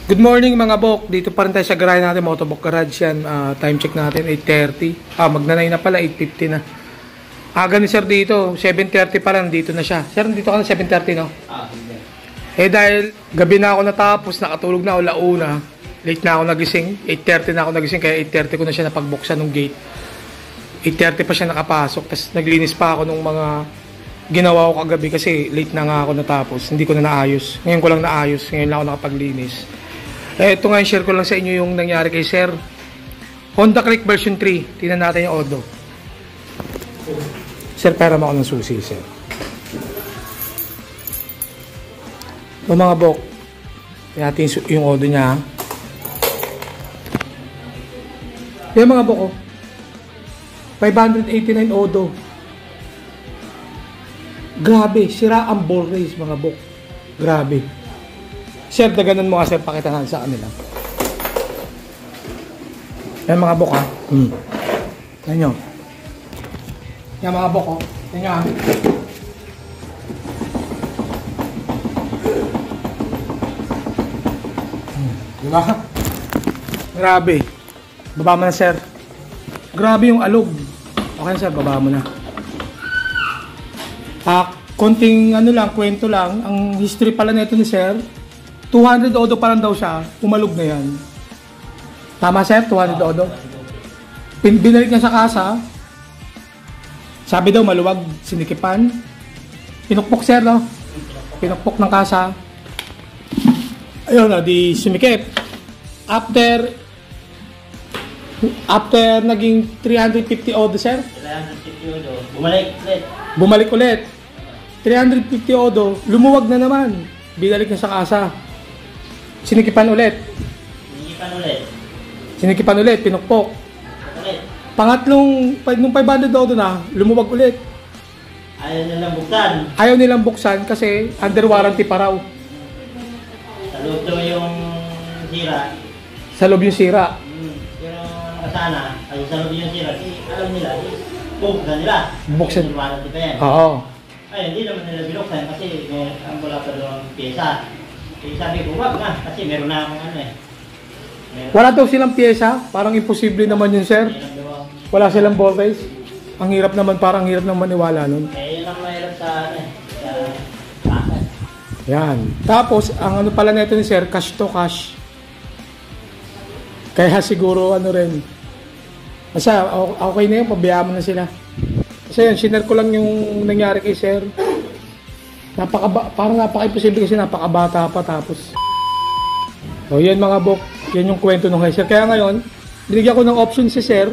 Good morning mga bok, dito pa rin tayo sa garahe natin, Motovlog Garage yan. Time check natin, 8:30. Magna-9 na pala, 8:50 na. Aga ni sir dito, 7:30 pa lang, dito na siya. Sir, dito ka na 7:30, no? Dahil gabi na ako natapos, nakatulog na ako launa. Late na ako nagising, 8:30 na ako nagising, kaya 8:30 ko na siya napagbuksan ng gate. 8:30 pa siya nakapasok, tapos naglinis pa ako nung mga ginawa ko kagabi kasi late na nga ako natapos. Hindi ko na naayos. Ngayon ko lang naayos, ngayon lang ako nakapaglinis. Ito nga, share ko lang sa inyo yung nangyari kay Sir. Honda Click version 3. Tingnan natin yung odo. Sir, pera mo ako ng susi, sir. Ito mga bok. Tingnan natin yung odo niya. Yan mga bok, oh. 589 odo. Grabe, sira ang ball race mga bok. Grabe. Sir, daganan mo nga sir, pakita nga sa kanila. Yan mga bok ha. Yan nyo. Yan mga bok oh. Yan nyo ha. Diba? Grabe. Baba mo na sir. Grabe yung alog. Okay sir, baba mo na. Konting ano lang, kwento lang. Ang history pala nito ni sir, 200 odo pa lang daw siya, umalog na yan. Tama sir, 200 odo. Binalik niya sa kasa. Sabi daw maluwag, sinikipan. Pinukpok sir, no? Pinukpok ng kasa. Ayun na, di sumikip. After naging 350 odo sir. 350 odo. Bumalik ulit. 350 odo, lumuwag na naman. Binalik niya sa kasa. Sinikipan ulit. Sinikipan ulit, pinukpok. Pangatlong, nung 500 odo na, lumuwag ulit. Ayaw nilang buksan kasi under warranty pa raw. Sa loob daw yung sira. Sa loob yung sira. Pero nakasana, ay sa loob yung sira, alam nila, buksan nila. Buksan. Warranty pa yan. Oo. Ay, hindi naman nila binuksan kasi ang wala pa doon ang pyesa. Sabi ko, wag na, kasi meron na akong ano eh. Wala daw silang pyesa, parang imposible naman yun sir. Wala silang ball race. Ang hirap naman, parang hirap naman maniwala nun. Yun ang mahirap sa ano eh, sa akin. Yan. Tapos, ang ano pala nito ni sir, cash to cash. Kaya siguro ano rin. Basta, okay na yun, pabayaan mo na sila. Kasi yan, sinare ko lang yung nangyari kay sir. Parang napaka-imposible kasi napakabata pa tapos. So yan mga bok, yan yung kwento nung kay sir. Kaya ngayon, binigyan ko ng option si sir.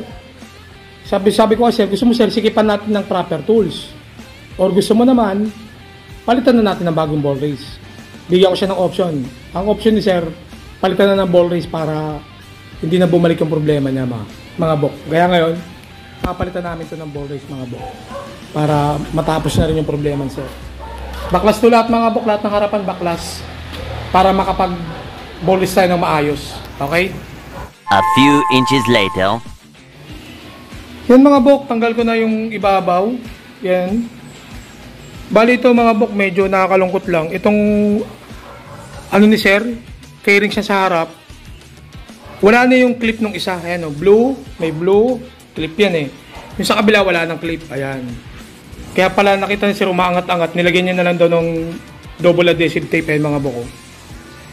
Sabi ko sir, gusto mo sir, sikipan natin ng proper tools. Or gusto mo naman, palitan na natin ng bagong ball race. Bigyan ko siya ng option. Ang option ni sir, palitan na ng ball race para hindi na bumalik yung problema niya mga bok. Kaya ngayon, papalitan namin ito ng ball race mga bok. Para matapos na rin yung problema sir. Baklas to lahat mga bok, lahat ng harapan baklas. Para makapag-ball race tayo ng maayos. Okay? A few inches later. Yan mga bok, tanggal ko na yung ibabaw. Yan. Bali ito mga bok, medyo nakakalungkot lang. Itong ano ni sir, fairing siya sa harap. Wala na yung clip nung isa. Ayan o, blue, may blue, clip yan eh. Yung sa kabila wala ng clip. Ayan. Kaya pala nakita ni sir umaangat-angat, nilagyan niya na lang daw ng double adhesive tape yan mga boko.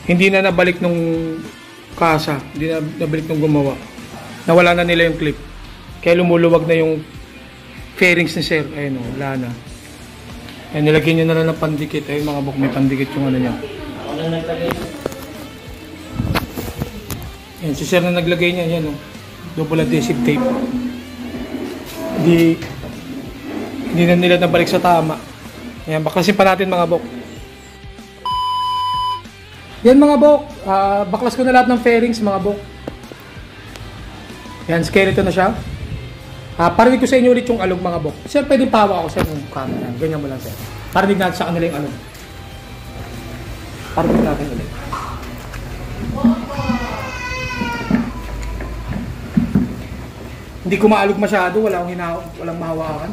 Hindi na nabalik nung kasa, hindi na nabalik nung gumawa. Nawala na nila yung clip. Kaya lumuluwag na yung fairings ni sir. Ayun o, wala na. Ayan, nilagyan niya na lang ng pandikit. Ayun mga boko, may pandikit yung ano niya. Ako na naglagay. Ayan, si sir na naglagay niya, yan o. Double adhesive tape. Hindi na nila nabalik sa tama. Ayan, baklasin pa natin mga bok. Yan mga bok, baklas ko na lahat ng fairings mga bok. Yan, skeleton na siya. Parinig ko sa inyo ulit yung alog mga bok. Sir, pwedeng pawa ako sir ng camera. Ganyan mo lang sir. Parinig natin sa kanila yung alog. Parinig natin ulit. Hindi ko maalog masyado, walang mahawakan.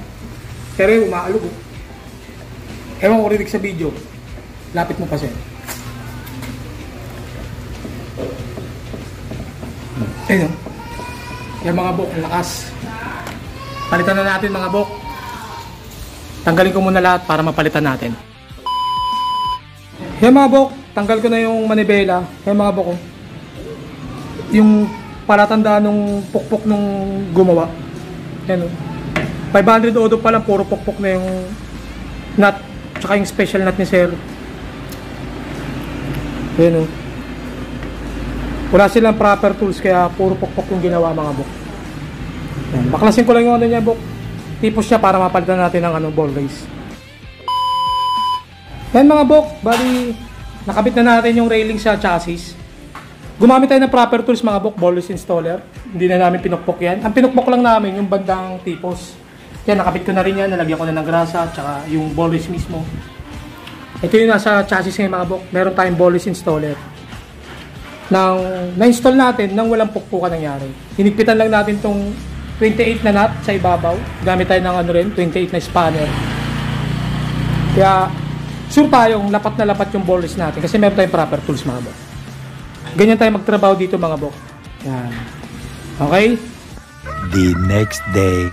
Pero yung umaalog oh. Ewan ko rinig sa video. Lapit mo pa sir. Ayun. Yan mga bok, ang lakas. Palitan na natin mga bok. Tanggalin ko muna lahat para mapalitan natin. Yan mga bok, tanggal ko na yung manibela. Yan mga bok, oh. Yung palatandaan nung pukpok nung gumawa. Yan, oh. 500 odo pa lang, puro pukpok na yung nut. Tsaka yung special nut ni sir. Yan, oh. Wala silang proper tools kaya puro pokpok yung ginawa mga bok. Yan. Baklasin ko lang yung ano niya bok. Tipos niya para mapalitan natin ng ano, ball race. Yan mga bok. Bali, nakabit na natin yung railing sa chassis. Gumamit tayo ng proper tools mga bok. Ball race installer. Hindi na namin pinukpok yan. Ang pinukpok lang namin yung bandang tipos. Yan, nakabit ko na rin yan. Nalagyan ko na ng grasa. Tsaka yung ball race mismo. Ito yung nasa chassis ngayon mga bok. Meron tayong ball race installer. Na-install natin nang walang pukpukan nangyari. Hinigpitan lang natin tong 28 na nut sa ibabaw. Gamit tayo ng ano rin, 28 na spanner. Kaya sure tayong lapat na lapat yung ball race natin kasi meron tayong proper tools mga bok. Ganyan tayo magtrabaho dito mga bok. Yan. Okay? The next day.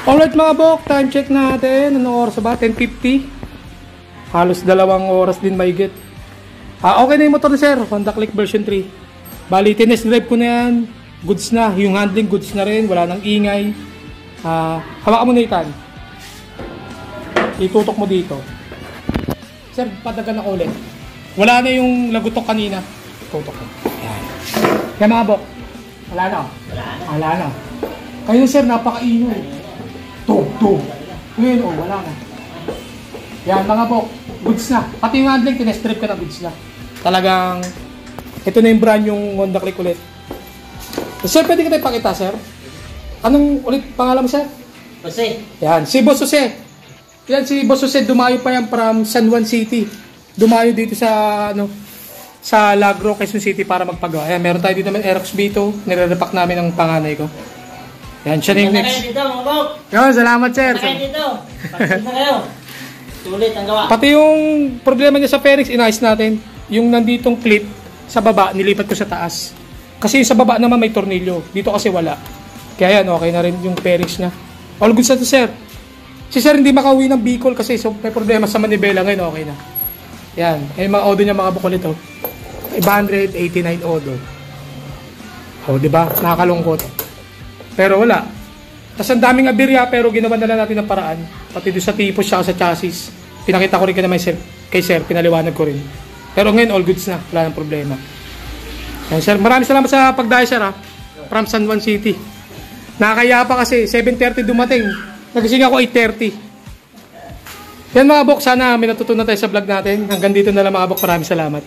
Alright mga bok, time check natin. Anong oras ba? 10:50. Halos 2 oras din mahigit. Okay na yung motor ni sir, Honda Click version 3. Bali, tinest drive ko na yan. Goods na, yung handling goods na rin, wala nang ingay. Hawakan mo na itan. Itutok mo dito. Sir, padagan ako ulit. Wala na yung lagutok kanina. Tutok ko. Yan. Kaya mga bok, wala na. Wala na. Kayo sir, napaka-ino. Tug. Ngayon, wala na. Yan mga bok, goods na. Pati yung handling, tinest drive ka na goods na. Talagang, ito na yung brand yung Honda Click ulit. Sir, pwede ka tayo pakita, sir? Anong ulit pangalan mo, sir? Jose. Yan, si Boss Jose. Yan, si Boss Jose, dumayo pa yan from San Juan City. Dumayo dito sa, sa Lagro, Quezon City para magpagawa. Ayan, meron tayo dito ng Aerox B2. Nire-repack namin ang panganay ko. Yan, siya na yung next. Dito, mga bok. Yan, salamat, sir. Nakain dito. Pagkakas na kayo. Sulit ang gawa. Pati yung problema niya sa fairings, inayos natin. Yung nanditong clip sa baba, nilipat ko sa taas. Kasi yung sa baba naman may tornilyo. Dito kasi wala. Kaya yan, okay na rin yung fairings niya. All good sa to, sir. Si sir hindi makauwi ng Bicol kasi may problema sa manibela ngayon, okay na. Yan. Yung mga odo niya mga bukol ito. 589 odo. O, diba? Nakakalungkot. Pero wala. Tapos ang daming abirya pero ginawa na lang natin ng paraan. Pati doon sa tipos siya sa chassis. Pinakita ko rin kay sir, pinaliwanag ko rin. Pero ngayon all goods na, wala nang problema. Yan sir, maraming salamat sa pagdayo sir ha. From San Juan City. Nakakaya pa kasi 7:30 dumating. Nagising ako 8:30. Yan mga bok, sana may natutunan tayo sa vlog natin. Hanggang dito na lang mga bok, maraming salamat.